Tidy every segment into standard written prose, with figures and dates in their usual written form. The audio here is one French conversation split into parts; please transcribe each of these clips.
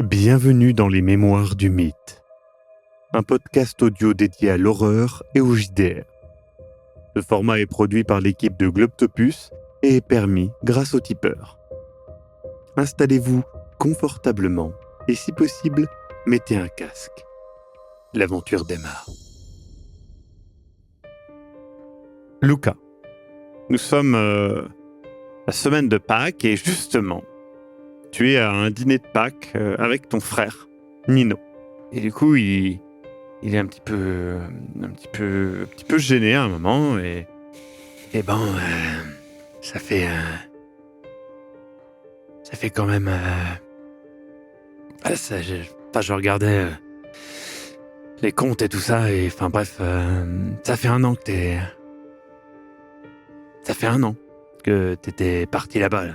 Bienvenue dans les Mémoires du Mythe, un podcast audio dédié à l'horreur et au JDR. Ce format est produit par l'équipe de Globtopus et est permis grâce au tipeur. Installez-vous confortablement et si possible, mettez un casque. L'aventure démarre. Luca, nous sommes la semaine de Pâques et justement, tu es à un dîner de Pâques avec ton frère, Nino. Et du coup, il est un petit peu gêné à un moment et ça fait quand même je regardais les comptes et tout ça et enfin bref, ça fait un an que t'étais parti là-bas là.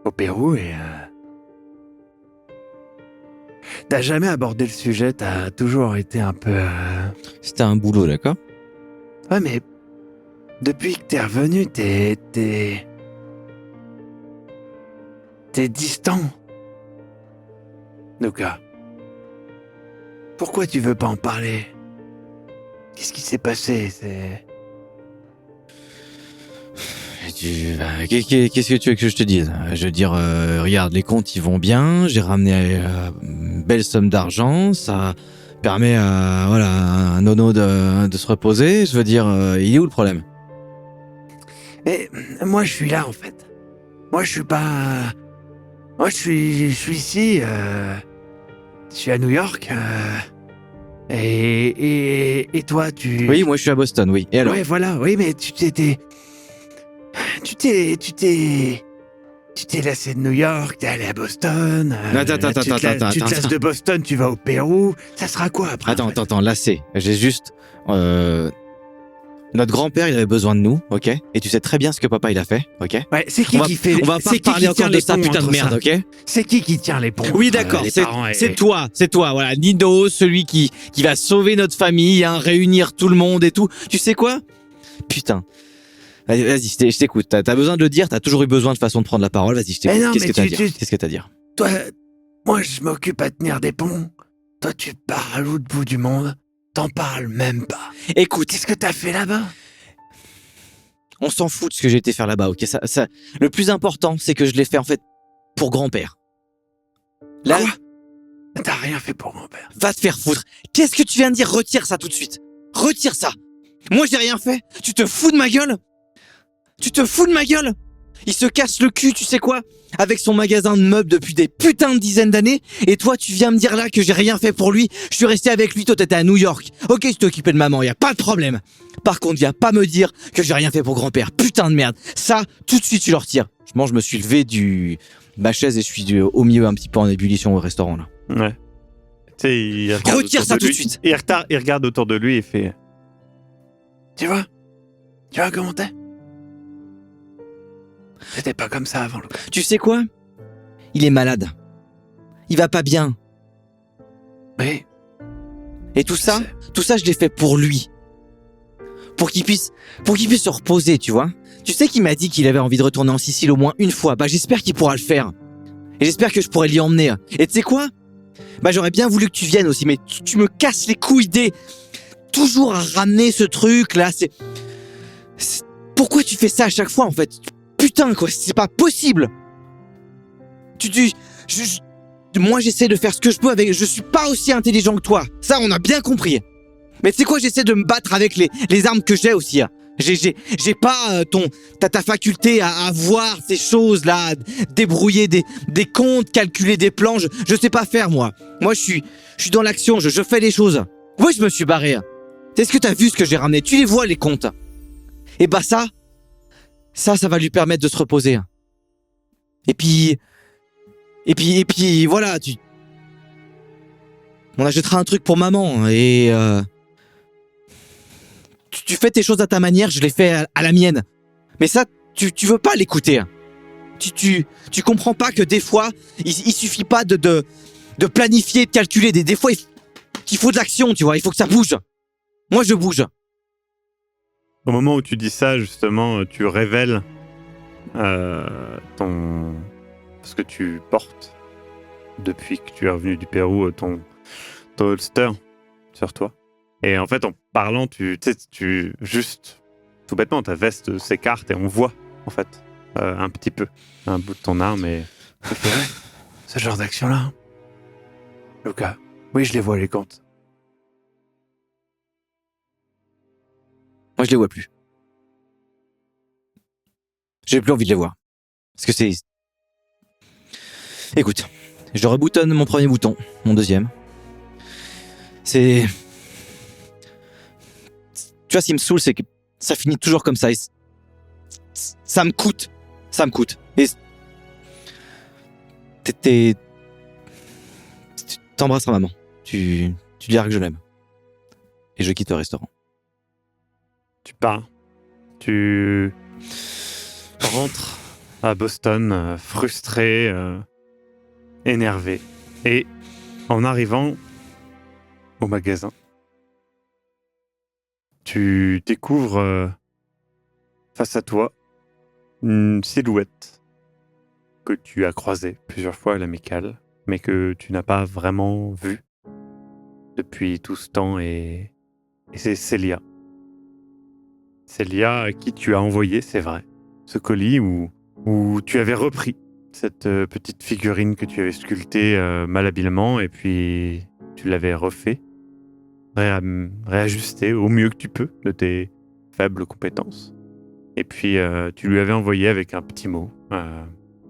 Au Pérou et t'as jamais abordé le sujet, t'as toujours été un peu C'était un boulot, d'accord? Ouais, mais depuis que t'es revenu, t'es distant. Luca, pourquoi tu veux pas en parler? Qu'est-ce qui s'est passé? Qu'est-ce que tu veux que je te dise? Je veux dire, regarde, les comptes ils vont bien, j'ai ramené une belle somme d'argent, ça permet à un nono de se reposer. Je veux dire, il est où le problème? Mais moi je suis là en fait. Moi je suis pas... Moi je suis ici, je suis à New York, et toi tu... Oui, moi je suis à Boston, oui. Et alors? Ouais voilà, oui mais tu t'es lassé de New York, t'es allé à Boston. Attends. Tu te lasses de Boston, tu vas au Pérou. Ça sera quoi après? Attends, lassé. J'ai juste... Notre grand-père, il avait besoin de nous, ok? Et tu sais très bien ce que papa, il a fait, ok? Ouais, c'est qui qui fait... On va pas parler encore de ça, putain de merde, ok? C'est qui tient les ponts? Oui, d'accord, c'est toi, voilà. Nino, celui qui va sauver notre famille, réunir tout le monde et tout. Tu sais quoi? Putain. Vas-y, je t'écoute. T'as besoin de le dire, t'as toujours eu besoin de façon de prendre la parole. Vas-y, je t'écoute. Qu'est-ce que t'as à dire? Toi, moi, je m'occupe à tenir des ponts. Toi, tu pars à l'autre bout du monde. T'en parles même pas. Écoute, qu'est-ce que t'as fait là-bas? On s'en fout de ce que j'ai été faire là-bas, ok? Ça, le plus important, c'est que je l'ai fait en fait pour grand-père. Là, quoi? T'as rien fait pour grand-père. Va te faire foutre. Qu'est-ce que tu viens de dire? Retire ça tout de suite. Retire ça. Moi, j'ai rien fait. Tu te fous de ma gueule? Il se casse le cul, tu sais quoi? Avec son magasin de meubles depuis des putains de dizaines d'années. Et toi, tu viens me dire là que j'ai rien fait pour lui. Je suis resté avec lui, toi t'étais à New York. Ok, je t'ai occupé de maman, y a pas de problème. Par contre, viens pas me dire que j'ai rien fait pour grand-père. Putain de merde. Ça, tout de suite, tu le retires. Je me suis levé de ma chaise et je suis au milieu un petit peu en ébullition au restaurant là. Ouais. Tu sais, il regarde retire ça tout de suite. Il regarde autour de lui et fait... Tu vois comment t'es? C'était pas comme ça avant, Lucas. Tu sais quoi? Il est malade. Il va pas bien. Oui. Et tout ça, je l'ai fait pour lui. Pour qu'il puisse se reposer, tu vois. Tu sais qu'il m'a dit qu'il avait envie de retourner en Sicile au moins une fois. Bah, j'espère qu'il pourra le faire. Et j'espère que je pourrai l'y emmener. Et tu sais quoi? Bah, j'aurais bien voulu que tu viennes aussi, mais tu me casses les couilles toujours à ramener ce truc là. Pourquoi tu fais ça à chaque fois en fait? Putain quoi, c'est pas possible. Moi j'essaie de faire ce que je peux avec. Je suis pas aussi intelligent que toi. Ça on a bien compris. Mais tu sais quoi, j'essaie de me battre avec les armes que j'ai aussi. J'ai pas ta faculté à voir ces choses là, débrouiller des comptes, calculer des plans. Je sais pas faire moi. Moi je suis dans l'action. Je fais les choses. Oui, je me suis barré. Est-ce que t'as vu ce que j'ai ramené? Tu les vois les comptes? Et bah ça va lui permettre de se reposer. Et puis voilà, on achètera un truc pour maman et tu fais tes choses à ta manière, je les fais à la mienne. Mais ça, tu veux pas l'écouter. Tu comprends pas que des fois, il suffit pas de planifier, de calculer. Des fois, il faut de l'action, tu vois, il faut que ça bouge. Moi, je bouge. Au moment où tu dis ça, justement, tu révèles ce que tu portes depuis que tu es revenu du Pérou, ton holster sur toi. Et en fait, en parlant, tu juste, tout bêtement, ta veste s'écarte et on voit, en fait, un petit peu, un bout de ton arme. Et ce genre d'action-là, Lucas, oui, je les vois, les comptes. Moi, je les vois plus. J'ai plus envie de les voir. Parce que c'est... Écoute, je reboutonne mon premier bouton, mon deuxième. C'est... Tu vois, ce qui me saoule, c'est que ça finit toujours comme ça. Et ça me coûte. Ça me coûte. Et... T'embrasseras maman. Tu diras que je l'aime. Et je quitte le restaurant. Tu pars. Tu rentres à Boston, frustré, énervé. Et en arrivant au magasin, tu découvres face à toi une silhouette que tu as croisée plusieurs fois à l'amicale, mais que tu n'as pas vraiment vue depuis tout ce temps, et c'est Célia. Célia à qui tu as envoyé, c'est vrai, ce colis où tu avais repris cette petite figurine que tu avais sculptée malhabilement, et puis tu l'avais refait, réajusté au mieux que tu peux de tes faibles compétences. Et puis tu lui avais envoyé avec un petit mot.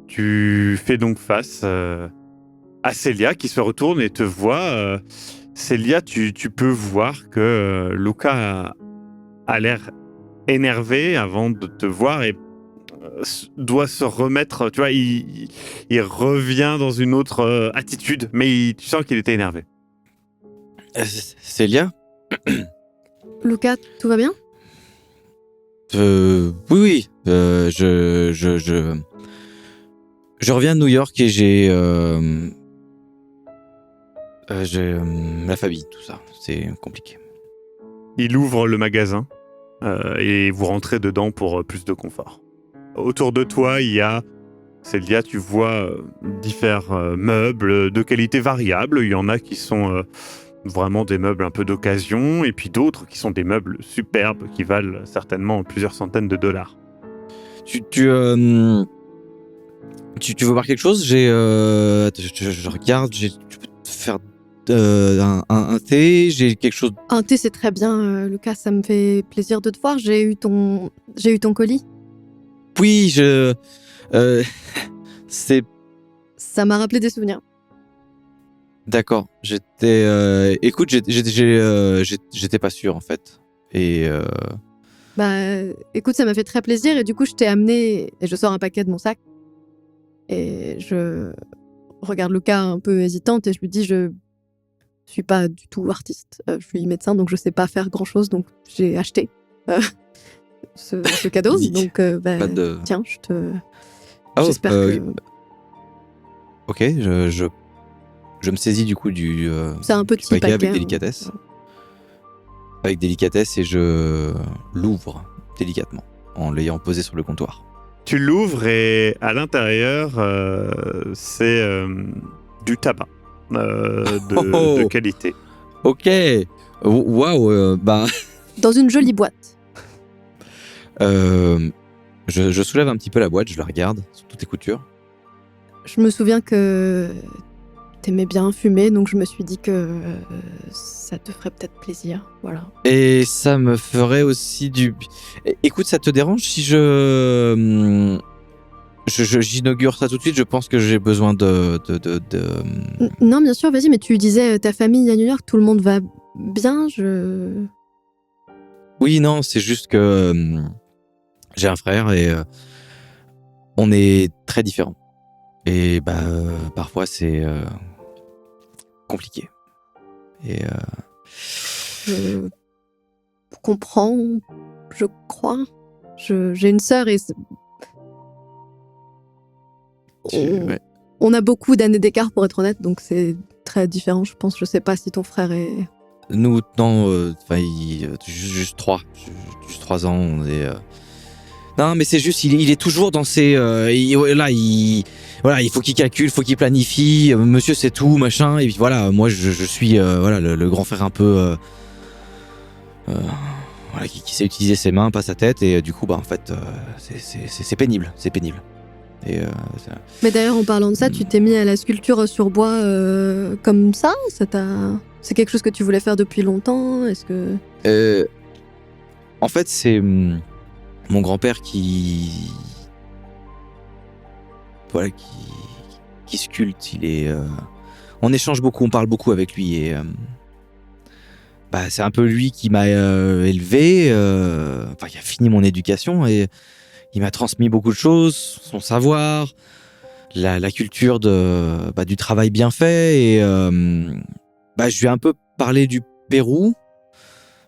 Tu fais donc face à Célia qui se retourne et te voit. Célia, tu peux voir que Luca a l'air énervé avant de te voir et doit se remettre. Tu vois, il revient dans une autre attitude, mais tu sens qu'il était énervé. Célia ? Lucas, tout va bien ? Oui. Je reviens de New York et j'ai la famille, tout ça. C'est compliqué. Il ouvre le magasin et vous rentrez dedans pour plus de confort. Autour de toi, il y a, Célia, tu vois différents meubles de qualité variable. Il y en a qui sont vraiment des meubles un peu d'occasion, et puis d'autres qui sont des meubles superbes qui valent certainement plusieurs centaines de dollars. Tu veux voir quelque chose ? Je regarde, tu peux te faire un thé, j'ai quelque chose... Un thé, c'est très bien, Lucas, ça me fait plaisir de te voir. J'ai eu ton colis. Oui, c'est... Ça m'a rappelé des souvenirs. D'accord, écoute, j'étais pas sûr, en fait. Et... écoute, ça m'a fait très plaisir, et du coup, je t'ai amené... Et je sors un paquet de mon sac. Et je regarde Lucas un peu hésitante, et je lui dis, je suis pas du tout artiste. Je suis médecin, donc je sais pas faire grand-chose, donc j'ai acheté ce cadeau. Donc, tiens, j'espère que... Ok, je me saisis du coup du c'est un petit paquet paquet avec délicatesse. Ouais. Avec délicatesse, et je l'ouvre délicatement en l'ayant posé sur le comptoir. Tu l'ouvres et à l'intérieur, c'est du tabac de qualité. Ok, waouh, Dans une jolie boîte. Je soulève un petit peu la boîte, je la regarde sous toutes les coutures. Je me souviens que t'aimais bien fumer, donc je me suis dit que ça te ferait peut-être plaisir, voilà. Et ça me ferait aussi du... Écoute, ça te dérange si j'inaugure ça tout de suite? Je pense que j'ai besoin de... Non, bien sûr, vas-y, mais tu disais ta famille à New York, tout le monde va bien, Oui, non, c'est juste que j'ai un frère et on est très différents. Et parfois c'est compliqué. Et Je comprends, je crois. J'ai une sœur et ouais. on a beaucoup d'années d'écart, pour être honnête, donc c'est très différent, je pense. Je sais pas si ton frère est... Nous, non, juste 3 ans, on est... Non, mais c'est juste, il est toujours dans ses... il faut qu'il calcule, faut qu'il planifie. Monsieur, c'est tout, machin. Et puis voilà, moi, je suis le grand frère un peu... qui sait utiliser ses mains, pas sa tête. Et du coup, en fait, c'est pénible. C'est pénible. Et, Mais d'ailleurs, en parlant de ça, tu t'es mis à la sculpture sur bois comme ça. C'est quelque chose que tu voulais faire depuis longtemps. Est-ce que... En fait, c'est mon grand-père qui sculpte. Il est, on échange beaucoup, on parle beaucoup avec lui et c'est un peu lui qui m'a élevé, qui a fini mon éducation et il m'a transmis beaucoup de choses, son savoir, la culture du travail bien fait et je lui ai un peu parlé du Pérou.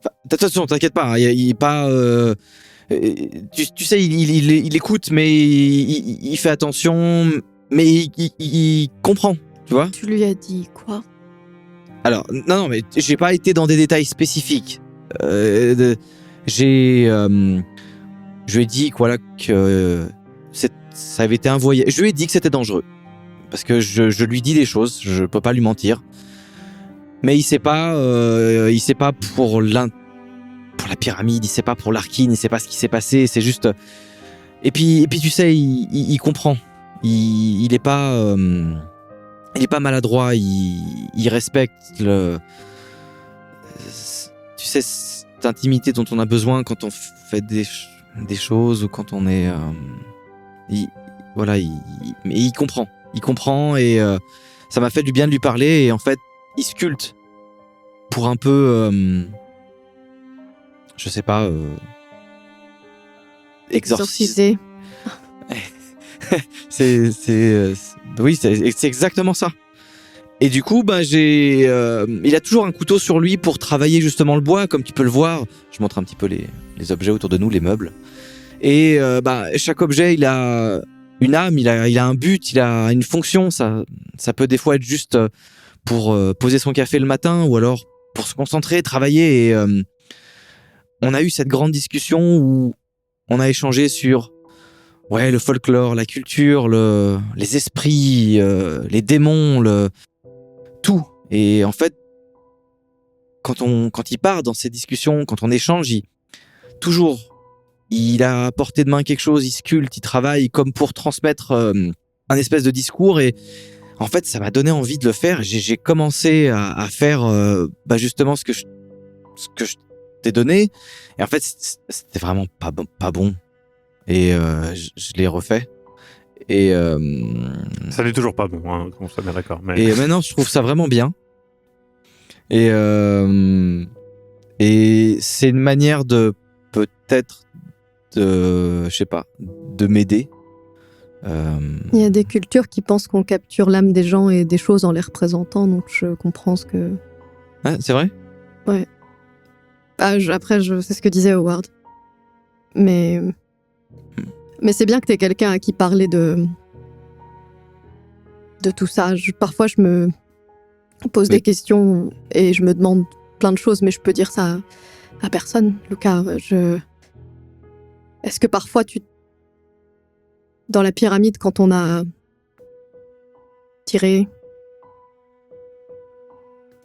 De toute façon, t'inquiète pas, il est pas. Tu sais, il écoute, mais il fait attention, mais il comprend, tu vois. Tu lui as dit quoi? Alors, non, mais j'ai pas été dans des détails spécifiques. Je lui ai dit que ça avait été un voyage. Je lui ai dit que c'était dangereux, parce que je lui dis des choses, je peux pas lui mentir. Mais il sait pas pour la pyramide, il sait pas pour l'Arkine, il sait pas ce qui s'est passé, c'est juste. Et puis tu sais, il comprend. Il est pas maladroit, il respecte tu sais, cette intimité dont on a besoin quand on fait des choses ou quand on est. Mais il comprend et ça m'a fait du bien de lui parler et en fait. Il sculpte pour un peu, je sais pas, exorciser. Oui, c'est exactement ça. Et du coup, il a toujours un couteau sur lui pour travailler justement le bois, comme tu peux le voir. Je montre un petit peu les objets autour de nous, les meubles. Et chaque objet, il a une âme, il a un but, il a une fonction. Ça peut des fois être juste pour poser son café le matin ou alors pour se concentrer, travailler. Et on a eu cette grande discussion où on a échangé sur le folklore, la culture, les esprits, les démons, tout. Et en fait, quand il part dans ces discussions, quand on échange, il a à portée de main quelque chose, il sculpte, il travaille comme pour transmettre un espèce de discours et en fait, ça m'a donné envie de le faire. J'ai commencé à faire justement ce que je t'ai donné. Et en fait, c'était vraiment pas bon. Et je l'ai refait. Et ça n'est toujours pas bon, hein, on s'en est d'accord. Mais... Et maintenant, je trouve ça vraiment bien. Et c'est une manière de peut-être de m'aider. Il y a des cultures qui pensent qu'on capture l'âme des gens et des choses en les représentant, donc je comprends ce que... Ah, c'est vrai ? Ouais. Après, c'est ce que disait Howard. Mais c'est bien que t'aies quelqu'un à qui parler de tout ça. Parfois, je me pose des questions et je me demande plein de choses, mais je peux dire ça à personne. Lucas, est-ce que parfois dans la pyramide, quand on a tiré,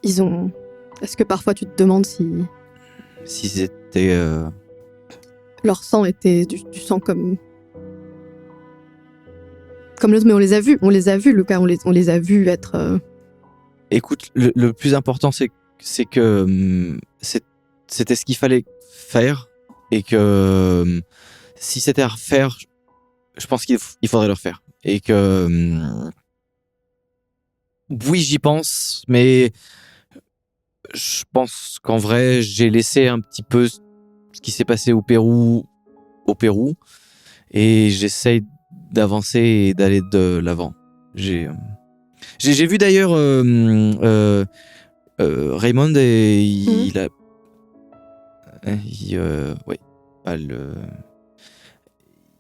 est-ce que parfois tu te demandes si c'était leur sang était du sang comme le... Mais on les a vus, Lucas, on les a vus être... Écoute, le plus important, c'est que c'était ce qu'il fallait faire et que si c'était à refaire, je pense qu'il faudrait le refaire. Et que oui, j'y pense, mais je pense qu'en vrai, j'ai laissé un petit peu ce qui s'est passé au Pérou, et j'essaye d'avancer et d'aller de l'avant. J'ai vu d'ailleurs Raymond et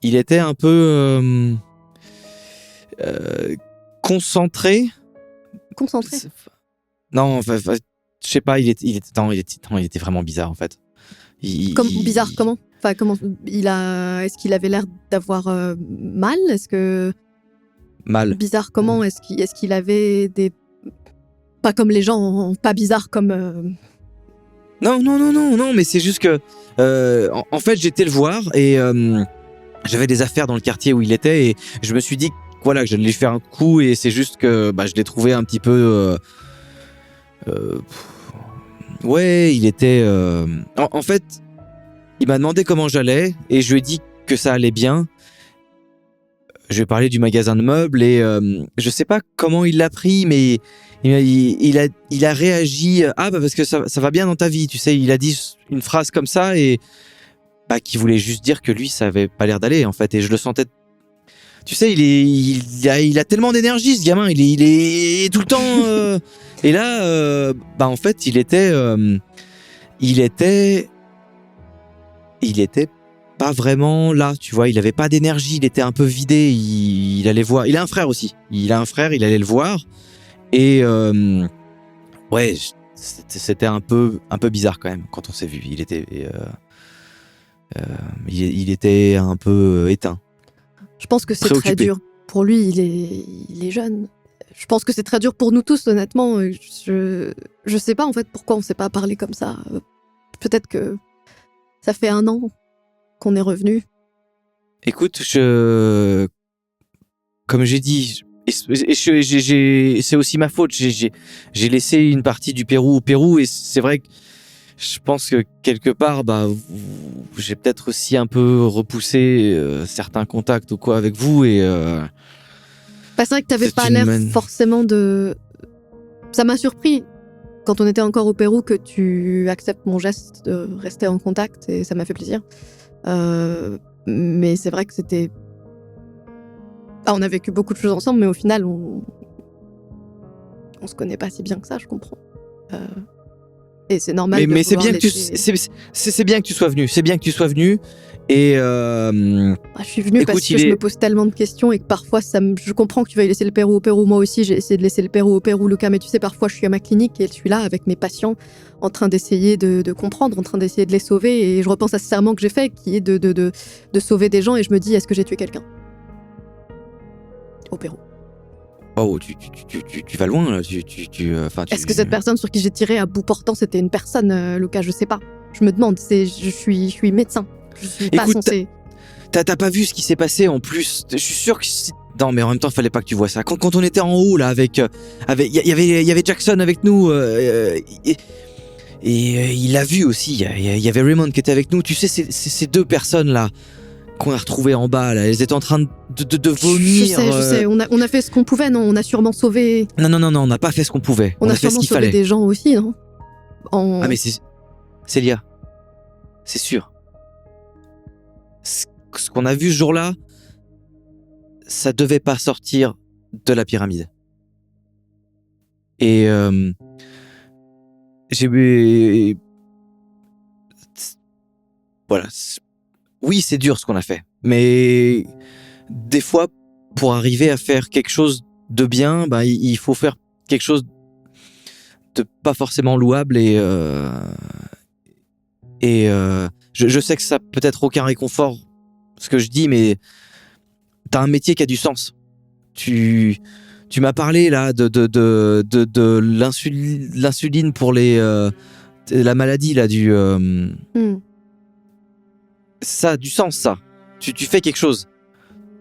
il était un peu concentré. Concentré. Non, je sais pas, il était vraiment bizarre en fait. Bizarre comment? Enfin, est-ce qu'il avait l'air d'avoir mal? Est-ce que Mal. bizarre comment? Est-ce qu'il avait des pas comme les gens, pas bizarre comme Non, mais c'est juste que en fait j'étais le voir et j'avais des affaires dans le quartier où il était et je me suis dit que, voilà, que j'allais lui faire un coup et c'est juste que je l'ai trouvé un petit peu ouais, il était en fait il m'a demandé comment j'allais et je lui ai dit que ça allait bien. Je lui ai parlé du magasin de meubles et je sais pas comment il l'a pris, mais il a réagi. Ah parce que ça va bien dans ta vie, tu sais. Il a dit une phrase comme ça et qui voulait juste dire que lui ça avait pas l'air d'aller en fait. Et je le sentais. Tu sais, il a tellement d'énergie ce gamin. Il est tout le temps. Et là, en fait, il était pas vraiment là, tu vois, il avait pas d'énergie, il était un peu vidé, il allait voir, il a un frère aussi, il allait le voir, et ouais, c'était un peu bizarre quand même, quand on s'est vu, il était un peu éteint. Je pense que c'est Préoccupé. très dur. Pour lui, il est jeune. Je pense que c'est très dur pour nous tous, honnêtement. Je sais pas, en fait, pourquoi on s'est pas parlé comme ça. Peut-être que ça fait 1 an qu'on est revenu. Écoute, comme j'ai dit, c'est aussi ma faute. J'ai laissé une partie du Pérou au Pérou et c'est vrai que je pense que quelque part, j'ai peut-être aussi un peu repoussé certains contacts ou quoi avec vous et. C'est vrai que t'avais C'est pas une l'air man- forcément de. Ça m'a surpris quand on était encore au Pérou que tu acceptes mon geste de rester en contact et ça m'a fait plaisir. Mais c'est vrai que c'était. On a vécu beaucoup de choses ensemble, mais au final, on se connaît pas si bien que ça, je comprends. Et c'est normal. Mais c'est vouloir bien que laisser- c'est bien que tu sois venu. C'est bien que tu sois venu et Je suis venue Écoute, parce que je me pose tellement de questions et que parfois, je comprends que tu veuilles laisser le Pérou au Pérou. Moi aussi, j'ai essayé de laisser le Pérou au Pérou, Lucas. Mais tu sais, parfois, je suis à ma clinique et je suis là avec mes patients en train d'essayer de comprendre, en train d'essayer de les sauver. Et je repense à ce serment que j'ai fait, qui est de sauver des gens. Et je me dis, est-ce que j'ai tué quelqu'un au Pérou? oh, tu vas loin là. Est-ce que cette personne sur qui j'ai tiré à bout portant, c'était une personne, Lucas? Je sais pas. Je me demande. Je suis médecin. Je suis pas Écoute, censée. T'as pas vu ce qui s'est passé en plus. Je suis sûr que non, mais en même temps, fallait pas que tu vois ça. Quand on était en haut là, avec il y avait Jackson avec nous et il l'a vu aussi. Il y avait Raymond qui était avec nous. Tu sais, ces 2 personnes là qu'on a retrouvées en bas là, elles étaient en train de vomir. Je sais. On a fait ce qu'on pouvait, non? On a sûrement sauvé. Non, on n'a pas fait ce qu'on pouvait. On a fait ce sûrement qu'il sauvé fallait. des gens aussi, non? Ah mais c'est Célia, c'est sûr. Ce qu'on a vu ce jour-là, ça devait pas sortir de la pyramide. Et voilà. Oui, c'est dur ce qu'on a fait, mais des fois, pour arriver à faire quelque chose de bien, il faut faire quelque chose de pas forcément louable et je sais que ça peut être aucun réconfort ce que je dis, mais t'as un métier qui a du sens. Tu m'as parlé là de l'insuline pour la maladie là du ça a du sens, ça. Tu fais quelque chose.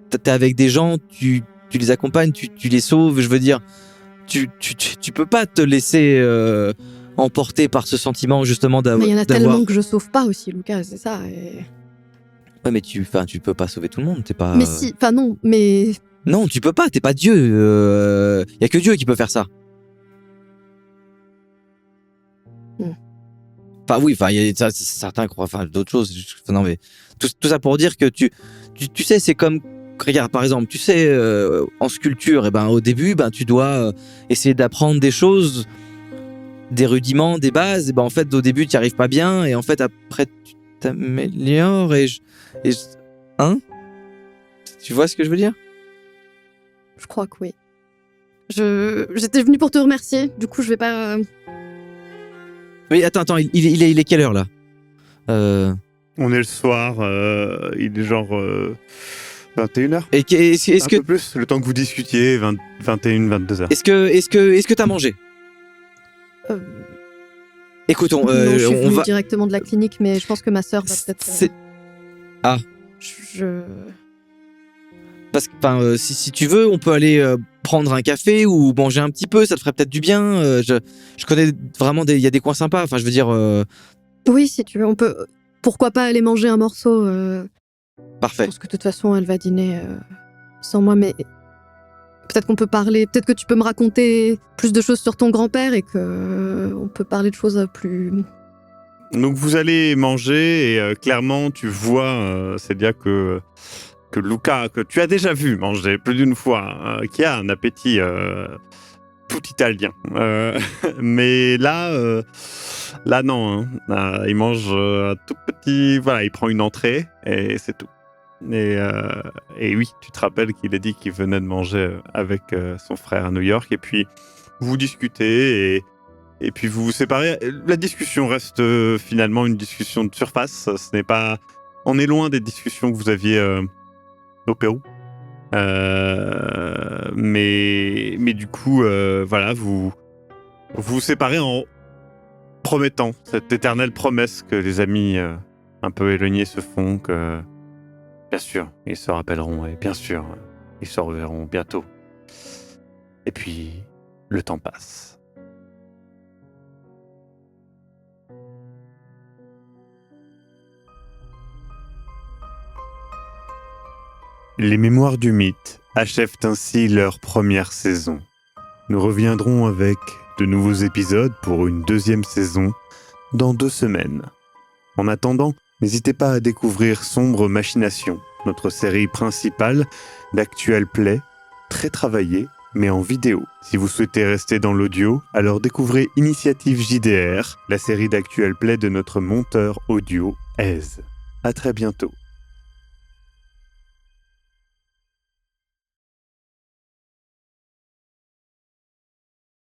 T'es avec des gens, tu les accompagnes, tu les sauves, je veux dire. Tu peux pas te laisser emporter par ce sentiment justement d'avoir. Mais il y en a tellement que je sauve pas aussi, Lucas, c'est ça. Ouais, mais tu peux pas sauver tout le monde, t'es pas. Mais si, enfin non, mais. Non, tu peux pas, t'es pas Dieu. Y a que Dieu qui peut faire ça. Enfin oui, il y a certains croient, d'autres choses. Non mais tout ça pour dire que tu sais, c'est comme, regarde par exemple, tu sais, en sculpture, au début, tu dois essayer d'apprendre des choses, des rudiments, des bases. Et en fait, au début, tu n'y arrives pas bien, et en fait, après, tu t'améliores hein? Tu vois ce que je veux dire? Je crois que oui. J'étais venue pour te remercier. Du coup, je vais pas. Oui, attends, il est quelle heure là? On est le soir, il est genre 21h. Et est-ce Un que peu plus, le temps que vous discutiez, 21, 22h. est-ce que t'as mangé? Euh, Écoutons, non, je suis on venue va. directement de la clinique, mais je pense que ma sœur va peut-être. C'est- Ah. Je... Parce que, si tu veux, on peut aller prendre un café ou manger un petit peu, ça te ferait peut-être du bien. Je connais vraiment il y a des coins sympas. Enfin, je veux dire, Oui, si tu veux, on peut. Pourquoi pas aller manger un morceau Je parfait. pense que de toute façon, elle va dîner sans moi, mais peut-être qu'on peut parler. Peut-être que tu peux me raconter plus de choses sur ton grand-père et que on peut parler de choses plus. Donc vous allez manger et clairement tu vois, Célia, que Luca, que tu as déjà vu manger plus d'une fois, qui a un appétit tout italien. Mais là non. Il mange un tout petit... Voilà, il prend une entrée et c'est tout. Et oui, tu te rappelles qu'il a dit qu'il venait de manger avec son frère à New York. Et puis, vous discutez et puis vous vous séparez. La discussion reste finalement une discussion de surface. Ce n'est pas... On est loin des discussions que vous aviez au Pérou. Mais du coup, voilà, vous vous séparez en promettant cette éternelle promesse que les amis un peu éloignés se font, que bien sûr, ils se rappelleront et bien sûr, ils se reverront bientôt. Et puis, le temps passe. Les Mémoires du Mythe achèvent ainsi leur première saison. Nous reviendrons avec de nouveaux épisodes pour une deuxième saison dans 2 semaines. En attendant, n'hésitez pas à découvrir Sombre Machination, notre série principale d'Actual Play, très travaillée, mais en vidéo. Si vous souhaitez rester dans l'audio, alors découvrez Initiative JDR, la série d'Actual Play de notre monteur audio, Aise. À très bientôt.